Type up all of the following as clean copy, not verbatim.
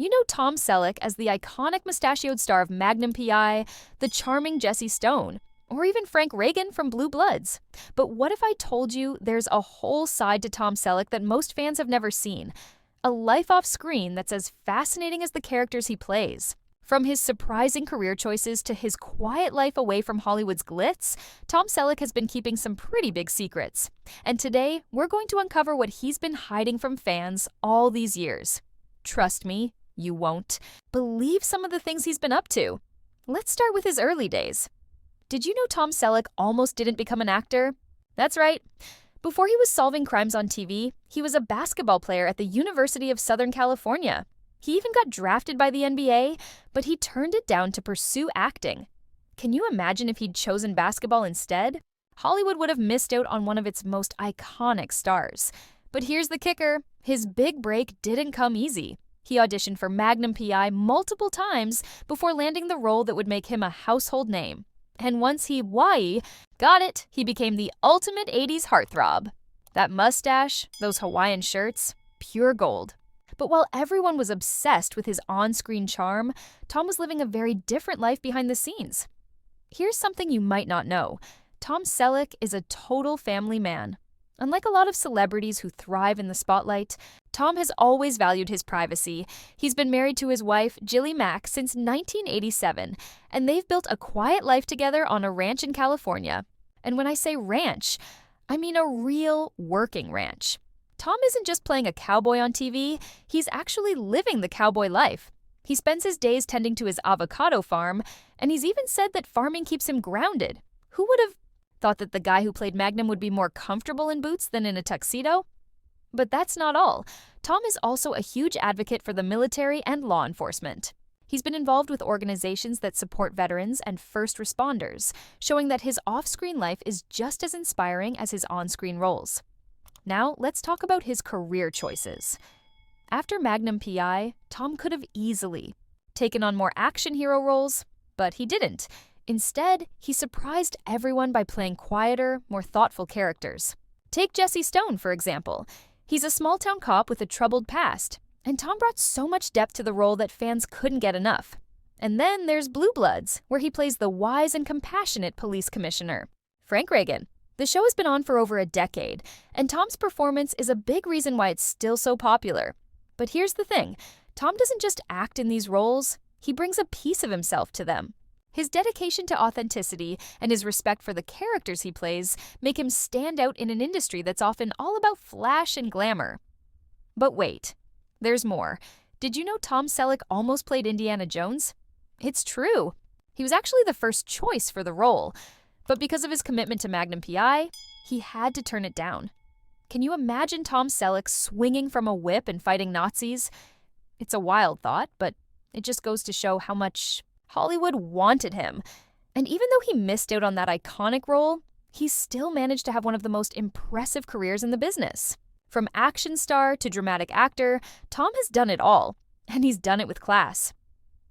You know Tom Selleck as the iconic mustachioed star of Magnum P.I., the charming Jesse Stone, or even Frank Reagan from Blue Bloods. But what if I told you there's a whole side to Tom Selleck that most fans have never seen? A life off screen that's as fascinating as the characters he plays. From his surprising career choices to his quiet life away from Hollywood's glitz, Tom Selleck has been keeping some pretty big secrets. And today, we're going to uncover what he's been hiding from fans all these years. Trust me, you won't believe some of the things he's been up to. Let's start with his early days. Did you know Tom Selleck almost didn't become an actor? That's right. Before he was solving crimes on TV, he was a basketball player at the University of Southern California. He even got drafted by the NBA, but he turned it down to pursue acting. Can you imagine if he'd chosen basketball instead? Hollywood would have missed out on one of its most iconic stars. But here's the kicker. His big break didn't come easy. He auditioned for Magnum P.I. multiple times before landing the role that would make him a household name. And once he got it, he became the ultimate 80s heartthrob. That mustache, those Hawaiian shirts, pure gold. But while everyone was obsessed with his on-screen charm, Tom was living a very different life behind the scenes. Here's something you might not know. Tom Selleck is a total family man. Unlike a lot of celebrities who thrive in the spotlight, Tom has always valued his privacy. He's been married to his wife, Jilly Mack, since 1987, and they've built a quiet life together on a ranch in California. And when I say ranch, I mean a real working ranch. Tom isn't just playing a cowboy on TV, he's actually living the cowboy life. He spends his days tending to his avocado farm, and he's even said that farming keeps him grounded. Who would have thought that the guy who played Magnum would be more comfortable in boots than in a tuxedo? But that's not all. Tom is also a huge advocate for the military and law enforcement. He's been involved with organizations that support veterans and first responders, showing that his off-screen life is just as inspiring as his on-screen roles. Now, let's talk about his career choices. After Magnum P.I., Tom could have easily taken on more action hero roles, but he didn't. Instead, he surprised everyone by playing quieter, more thoughtful characters. Take Jesse Stone, for example. He's a small-town cop with a troubled past, and Tom brought so much depth to the role that fans couldn't get enough. And then there's Blue Bloods, where he plays the wise and compassionate police commissioner, Frank Reagan. The show has been on for over a decade, and Tom's performance is a big reason why it's still so popular. But here's the thing, Tom doesn't just act in these roles, he brings a piece of himself to them. His dedication to authenticity and his respect for the characters he plays make him stand out in an industry that's often all about flash and glamour. But wait, there's more. Did you know Tom Selleck almost played Indiana Jones? It's true. He was actually the first choice for the role. But because of his commitment to Magnum P.I., he had to turn it down. Can you imagine Tom Selleck swinging from a whip and fighting Nazis? It's a wild thought, but it just goes to show how much Hollywood wanted him. And even though he missed out on that iconic role, he still managed to have one of the most impressive careers in the business. From action star to dramatic actor, Tom has done it all, and he's done it with class.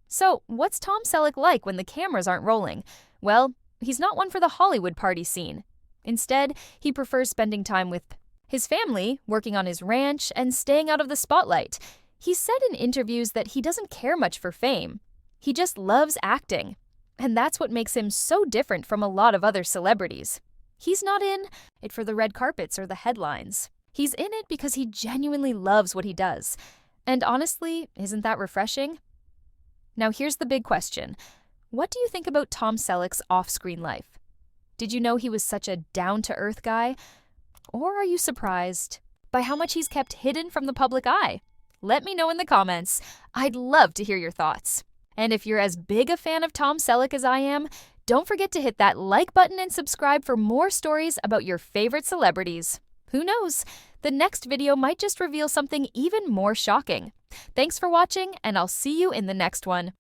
So, what's Tom Selleck like when the cameras aren't rolling? Well, he's not one for the Hollywood party scene. Instead, he prefers spending time with his family, working on his ranch, and staying out of the spotlight. He's said in interviews that he doesn't care much for fame. He just loves acting. And that's what makes him so different from a lot of other celebrities. He's not in it for the red carpets or the headlines. He's in it because he genuinely loves what he does. And honestly, isn't that refreshing? Now here's the big question. What do you think about Tom Selleck's off-screen life? Did you know he was such a down-to-earth guy? Or are you surprised by how much he's kept hidden from the public eye? Let me know in the comments. I'd love to hear your thoughts. And if you're as big a fan of Tom Selleck as I am, don't forget to hit that like button and subscribe for more stories about your favorite celebrities. Who knows? The next video might just reveal something even more shocking. Thanks for watching, and I'll see you in the next one.